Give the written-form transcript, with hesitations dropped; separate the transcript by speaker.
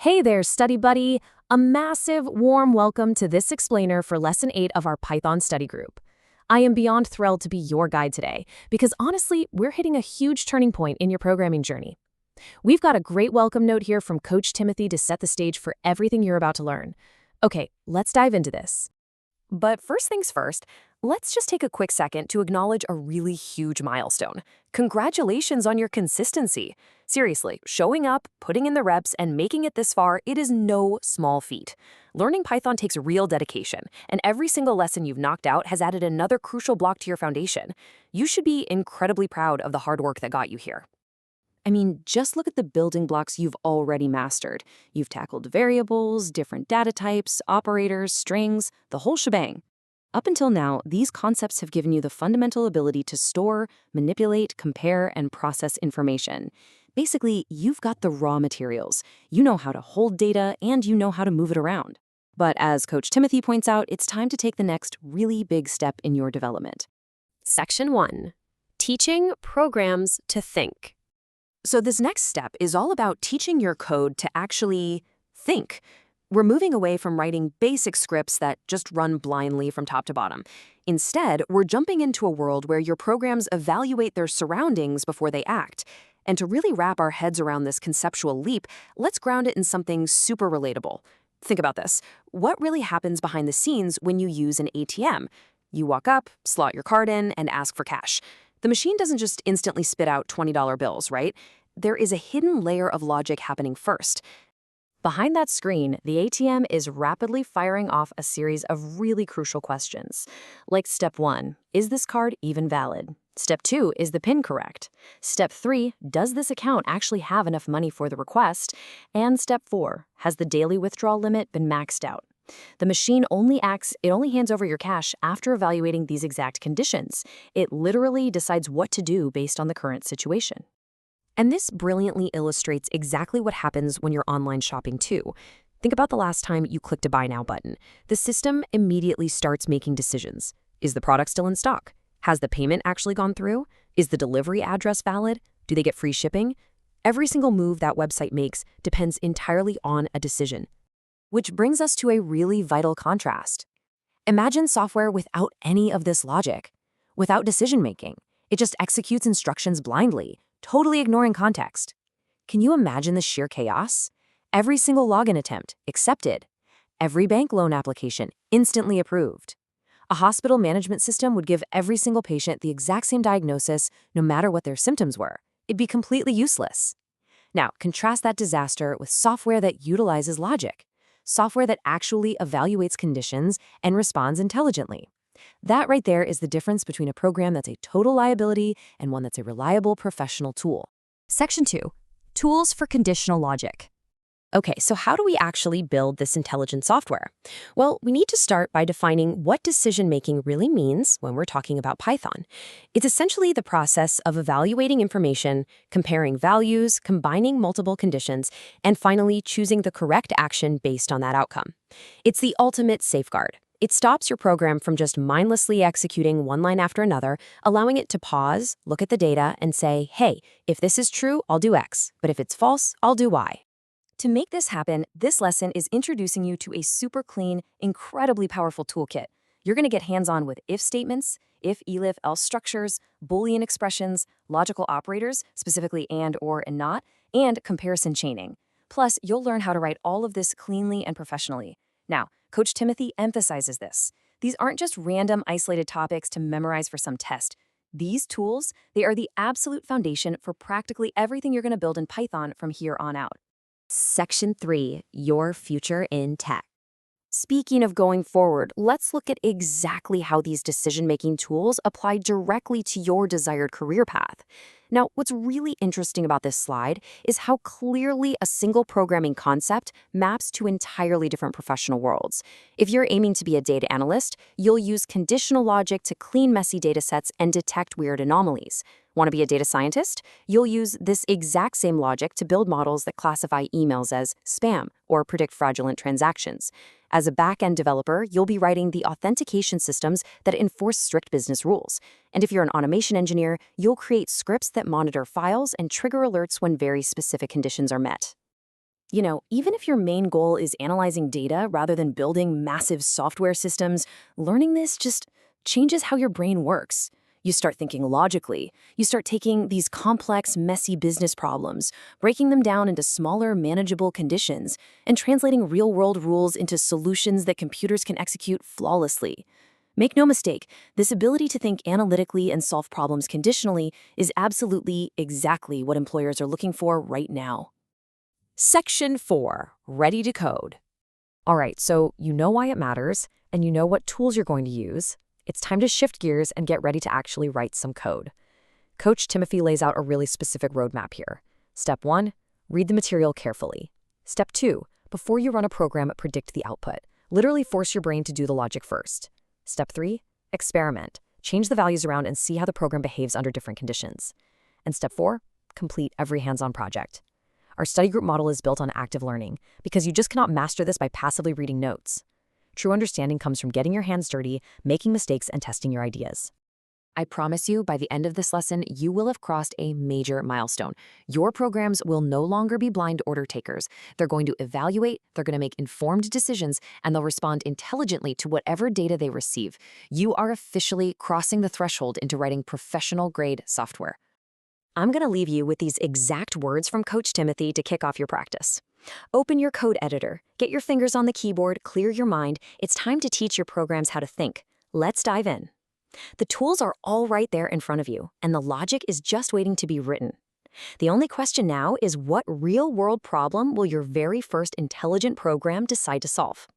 Speaker 1: Hey there, study buddy! A massive, warm welcome to this explainer for Lesson 8 of our Python study group. I am beyond thrilled to be your guide today, because honestly, we're hitting a huge turning point in your programming journey. We've got a great welcome note here from Coach Timothy to set the stage for everything you're about to learn. Okay, let's dive into this. But first things first, let's just take a quick second to acknowledge a really huge milestone. Congratulations on your consistency. Seriously, showing up, putting in the reps, and making it this far, it is no small feat. Learning Python takes real dedication, and every single lesson you've knocked out has added another crucial block to your foundation. You should be incredibly proud of the hard work that got you here. I mean, just look at the building blocks you've already mastered. You've tackled variables, different data types, operators, strings, the whole shebang. Up until now, these concepts have given you the fundamental ability to store, manipulate, compare, and process information. Basically, you've got the raw materials. You know how to hold data, and you know how to move it around. But as Coach Timothy points out, it's time to take the next really big step in your development. Section 1. Teaching programs to think. So this next step is all about teaching your code to actually think. We're moving away from writing basic scripts that just run blindly from top to bottom. Instead, we're jumping into a world where your programs evaluate their surroundings before they act. And to really wrap our heads around this conceptual leap, let's ground it in something super relatable. Think about this. What really happens behind the scenes when you use an ATM? You walk up, slot your card in, and ask for cash. The machine doesn't just instantly spit out $20 bills, right? There is a hidden layer of logic happening first. Behind that screen, the ATM is rapidly firing off a series of really crucial questions. Like step 1, is this card even valid? Step 2, is the PIN correct? Step 3, does this account actually have enough money for the request? And step 4, has the daily withdrawal limit been maxed out? The machine only hands over your cash after evaluating these exact conditions. It literally decides what to do based on the current situation. And this brilliantly illustrates exactly what happens when you're online shopping too. Think about the last time you clicked a Buy Now button. The system immediately starts making decisions. Is the product still in stock? Has the payment actually gone through? Is the delivery address valid? Do they get free shipping? Every single move that website makes depends entirely on a decision. Which brings us to a really vital contrast. Imagine software without any of this logic, without decision-making. It just executes instructions blindly, totally ignoring context. Can you imagine the sheer chaos? Every single login attempt, accepted. Every bank loan application, instantly approved. A hospital management system would give every single patient the exact same diagnosis, no matter what their symptoms were. It'd be completely useless. Now, contrast that disaster with software that utilizes logic. Software that actually evaluates conditions and responds intelligently. That right there is the difference between a program that's a total liability and one that's a reliable professional tool. Section 2. Tools for conditional logic. Okay, so how do we actually build this intelligent software? Well, we need to start by defining what decision-making really means when we're talking about Python. It's essentially the process of evaluating information, comparing values, combining multiple conditions, and finally choosing the correct action based on that outcome. It's the ultimate safeguard. It stops your program from just mindlessly executing one line after another, allowing it to pause, look at the data, and say, hey, if this is true, I'll do X, but if it's false, I'll do Y. To make this happen, this lesson is introducing you to a super clean, incredibly powerful toolkit. You're going to get hands-on with if statements, if, elif, else structures, Boolean expressions, logical operators, specifically and, or, and not, and comparison chaining. Plus, you'll learn how to write all of this cleanly and professionally. Now, Coach Timothy emphasizes this. These aren't just random, isolated topics to memorize for some test. These tools, they are the absolute foundation for practically everything you're going to build in Python from here on out. Section 3, Your Future in Tech. Speaking of going forward, let's look at exactly how these decision-making tools apply directly to your desired career path. Now, what's really interesting about this slide is how clearly a single programming concept maps to entirely different professional worlds. If you're aiming to be a data analyst, you'll use conditional logic to clean messy data sets and detect weird anomalies. Want to be a data scientist? You'll use this exact same logic to build models that classify emails as spam or predict fraudulent transactions. As a back-end developer, you'll be writing the authentication systems that enforce strict business rules. And if you're an automation engineer, you'll create scripts that monitor files and trigger alerts when very specific conditions are met. Even if your main goal is analyzing data rather than building massive software systems, learning this just changes how your brain works. You start thinking logically. You start taking these complex, messy business problems, breaking them down into smaller, manageable conditions, and translating real-world rules into solutions that computers can execute flawlessly. Make no mistake, this ability to think analytically and solve problems conditionally is absolutely exactly what employers are looking for right now. Section 4. Ready to code. All right, so you know why it matters, and you know what tools you're going to use. It's time to shift gears and get ready to actually write some code. Coach Timothy lays out a really specific roadmap here. Step 1, read the material carefully. Step 2, before you run a program, predict the output. Literally force your brain to do the logic first. Step 3, experiment. Change the values around and see how the program behaves under different conditions. And step 4, complete every hands-on project. Our study group model is built on active learning because you just cannot master this by passively reading notes. True understanding comes from getting your hands dirty, making mistakes, and testing your ideas. I promise you, by the end of this lesson, you will have crossed a major milestone. Your programs will no longer be blind order takers. They're going to evaluate, they're going to make informed decisions, and they'll respond intelligently to whatever data they receive. You are officially crossing the threshold into writing professional-grade software. I'm going to leave you with these exact words from Coach Timothy to kick off your practice. Open your code editor, get your fingers on the keyboard, clear your mind. It's time to teach your programs how to think. Let's dive in. The tools are all right there in front of you, and the logic is just waiting to be written. The only question now is, what real-world problem will your very first intelligent program decide to solve?